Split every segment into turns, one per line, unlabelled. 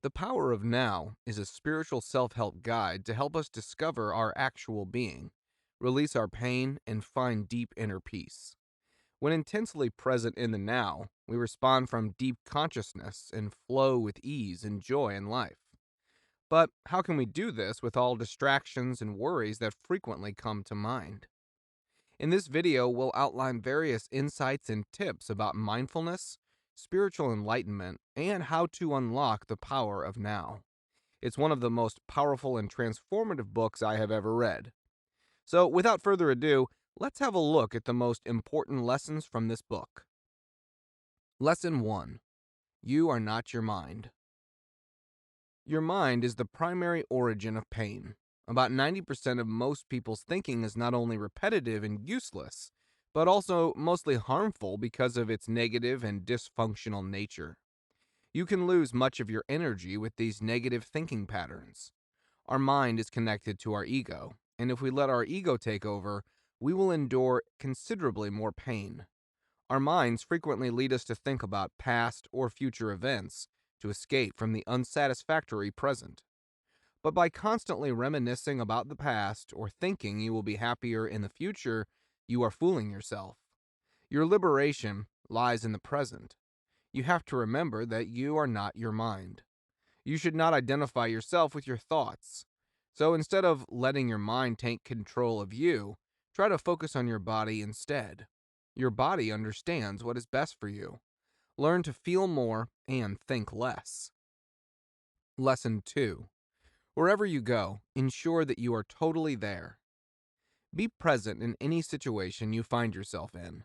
The Power of Now is a spiritual self help guide to help us discover our actual being, release our pain, and find deep inner peace. When intensely present in the now, we respond from deep consciousness and flow with ease and joy in life. But how can we do this with all distractions and worries that frequently come to mind? In this video, we'll outline various insights and tips about mindfulness, spiritual enlightenment, and how to unlock the power of now. It's one of the most powerful and transformative books I have ever read. So, without further ado, let's have a look at the most important lessons from this book. Lesson 1. You are not your mind. Your mind is the primary origin of pain. About 90% of most people's thinking is not only repetitive and useless, but also mostly harmful because of its negative and dysfunctional nature. You can lose much of your energy with these negative thinking patterns. Our mind is connected to our ego, and if we let our ego take over, we will endure considerably more pain. Our minds frequently lead us to think about past or future events to escape from the unsatisfactory present. But by constantly reminiscing about the past or thinking you will be happier in the future, you are fooling yourself. Your liberation lies in the present. You have to remember that you are not your mind. You should not identify yourself with your thoughts. So instead of letting your mind take control of you, try to focus on your body instead. Your body understands what is best for you. Learn to feel more and think less. Lesson 2. Wherever you go, ensure that you are totally there. Be present in any situation you find yourself in.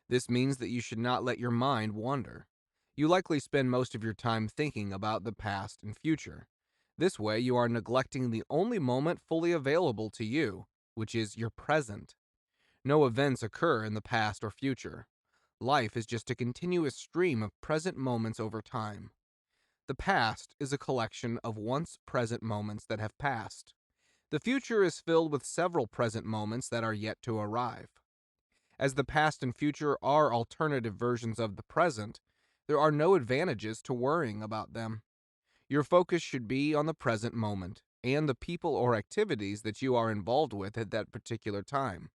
This means that you should not let your mind wander. You likely spend most of your time thinking about the past and future. This way, you are neglecting the only moment fully available to you, which is your present. No events occur in the past or future. Life is just a continuous stream of present moments over time. The past is a collection of once present moments that have passed. The future is filled with several present moments that are yet to arrive. As the past and future are alternative versions of the present, there are no advantages to worrying about them. Your focus should be on the present moment and the people or activities that you are involved with at that particular time.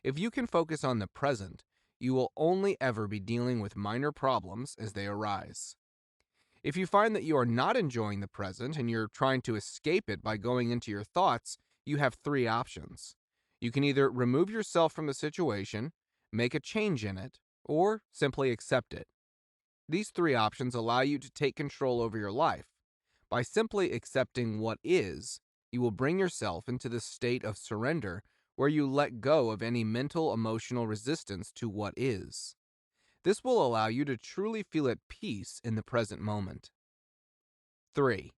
If you can focus on the present, you will only ever be dealing with minor problems as they arise. If you find that you are not enjoying the present and you're trying to escape it by going into your thoughts, you have three options. You can either remove yourself from the situation, make a change in it, or simply accept it. These three options allow you to take control over your life. By simply accepting what is, you will bring yourself into the state of surrender where you let go of any mental emotional resistance to what is. This will allow you to truly feel at peace in the present moment. 3.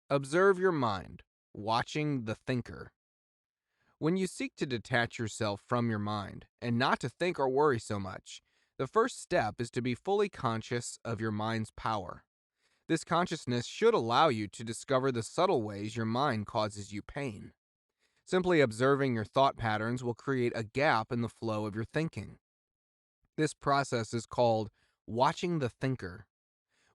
Observe your mind, watching the thinker. When you seek to detach yourself from your mind and not to think or worry so much, the first step is to be fully conscious of your mind's power. This consciousness should allow you to discover the subtle ways your mind causes you pain. Simply observing your thought patterns will create a gap in the flow of your thinking. This process is called watching the thinker.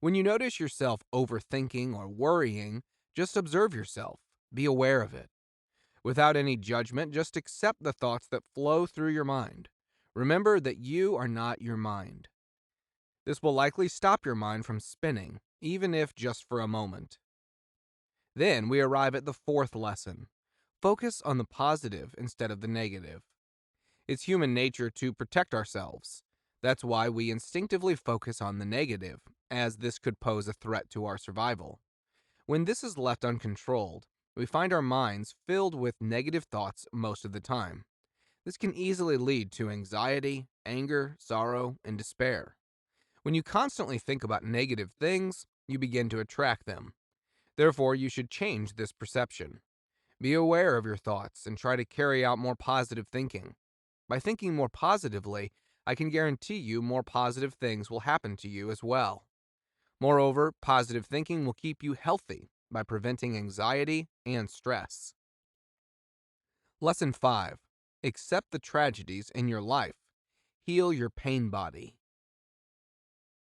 When you notice yourself overthinking or worrying, just observe yourself. Be aware of it. Without any judgment, just accept the thoughts that flow through your mind. Remember that you are not your mind. This will likely stop your mind from spinning, even if just for a moment. Then we arrive at the fourth lesson. Focus on the positive instead of the negative. It's human nature to protect ourselves. That's why we instinctively focus on the negative, as this could pose a threat to our survival. When this is left uncontrolled, we find our minds filled with negative thoughts most of the time. This can easily lead to anxiety, anger, sorrow, and despair. When you constantly think about negative things, you begin to attract them. Therefore, you should change this perception. Be aware of your thoughts and try to carry out more positive thinking. By thinking more positively, I can guarantee you more positive things will happen to you as well. Moreover, positive thinking will keep you healthy by preventing anxiety and stress. Lesson 5. Accept the tragedies in your life. Heal your pain body.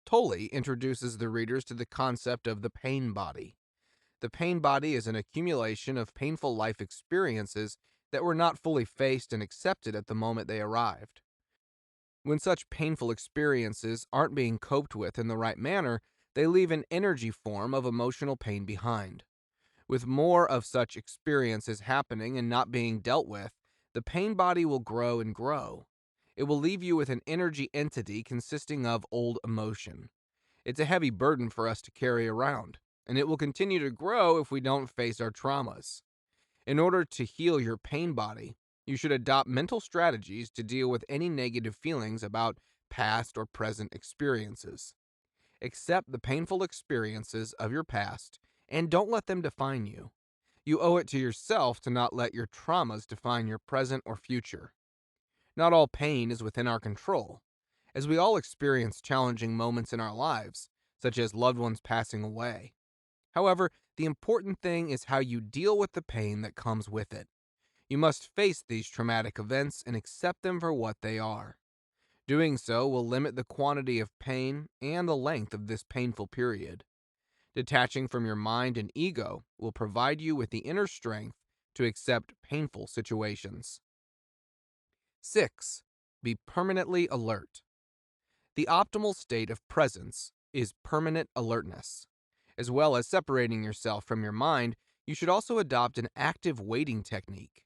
Tolle introduces the readers to the concept of the pain body. The pain body is an accumulation of painful life experiences that were not fully faced and accepted at the moment they arrived. When such painful experiences aren't being coped with in the right manner, they leave an energy form of emotional pain behind. With more of such experiences happening and not being dealt with, the pain body will grow and grow. It will leave you with an energy entity consisting of old emotion. It's a heavy burden for us to carry around, and it will continue to grow if we don't face our traumas. In order to heal your pain body, you should adopt mental strategies to deal with any negative feelings about past or present experiences. Accept the painful experiences of your past and don't let them define you. You owe it to yourself to not let your traumas define your present or future. Not all pain is within our control, as we all experience challenging moments in our lives, such as loved ones passing away. However, the important thing is how you deal with the pain that comes with it. You must face these traumatic events and accept them for what they are. Doing so will limit the quantity of pain and the length of this painful period. Detaching from your mind and ego will provide you with the inner strength to accept painful situations. 6. Be permanently alert. The optimal state of presence is permanent alertness. As well as separating yourself from your mind, you should also adopt an active waiting technique.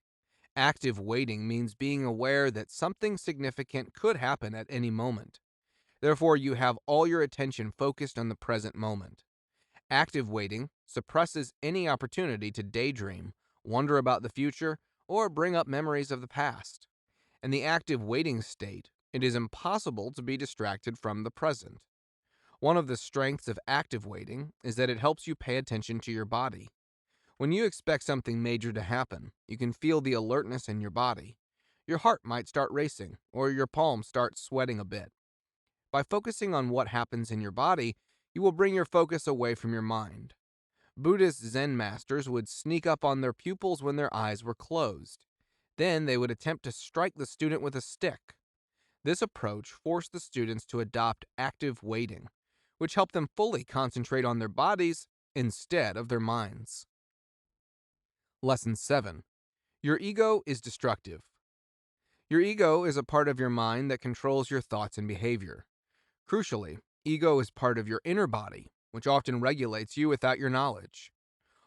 Active waiting means being aware that something significant could happen at any moment. Therefore, you have all your attention focused on the present moment. Active waiting suppresses any opportunity to daydream, wonder about the future, or bring up memories of the past. In the active waiting state, it is impossible to be distracted from the present. One of the strengths of active waiting is that it helps you pay attention to your body. When you expect something major to happen, you can feel the alertness in your body. Your heart might start racing, or your palms start sweating a bit. By focusing on what happens in your body, you will bring your focus away from your mind. Buddhist Zen masters would sneak up on their pupils when their eyes were closed. Then they would attempt to strike the student with a stick. This approach forced the students to adopt active waiting, which helped them fully concentrate on their bodies instead of their minds. Lesson 7. Your ego is destructive. Your ego is a part of your mind that controls your thoughts and behavior. Crucially, ego is part of your inner body, which often regulates you without your knowledge.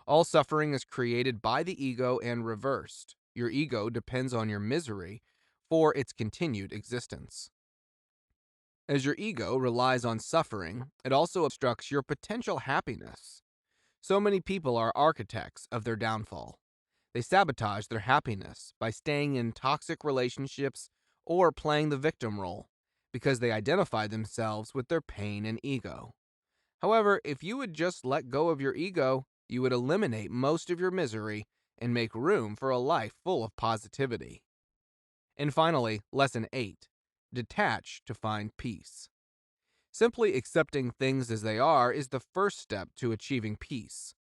All suffering is created by the ego and reversed. Your ego depends on your misery for its continued existence. As your ego relies on suffering, it also obstructs your potential happiness. So many people are architects of their downfall. They sabotage their happiness by staying in toxic relationships or playing the victim role because they identify themselves with their pain and ego. However, if you would just let go of your ego, you would eliminate most of your misery and make room for a life full of positivity. And finally, Lesson 8. Detach to find peace. Simply accepting things as they are is the first step to achieving peace.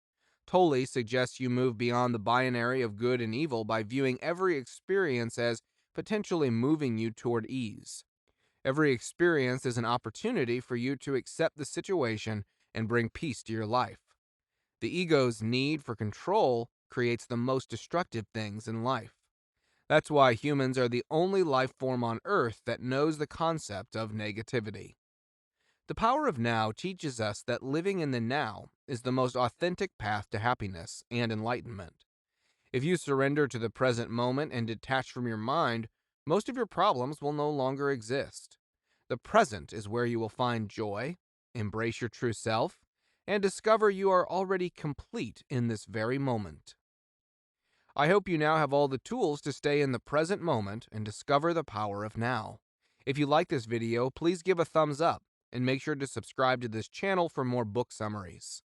Tolle suggests you move beyond the binary of good and evil by viewing every experience as potentially moving you toward ease. Every experience is an opportunity for you to accept the situation and bring peace to your life. The ego's need for control creates the most destructive things in life. That's why humans are the only life form on Earth that knows the concept of negativity. The power of now teaches us that living in the now is the most authentic path to happiness and enlightenment. If you surrender to the present moment and detach from your mind, most of your problems will no longer exist. The present is where you will find joy, embrace your true self, and discover you are already complete in this very moment. I hope you now have all the tools to stay in the present moment and discover the power of now. If you like this video, please give a thumbs up and make sure to subscribe to this channel for more book summaries.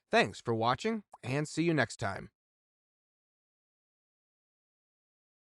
Thanks for watching, and see you next time.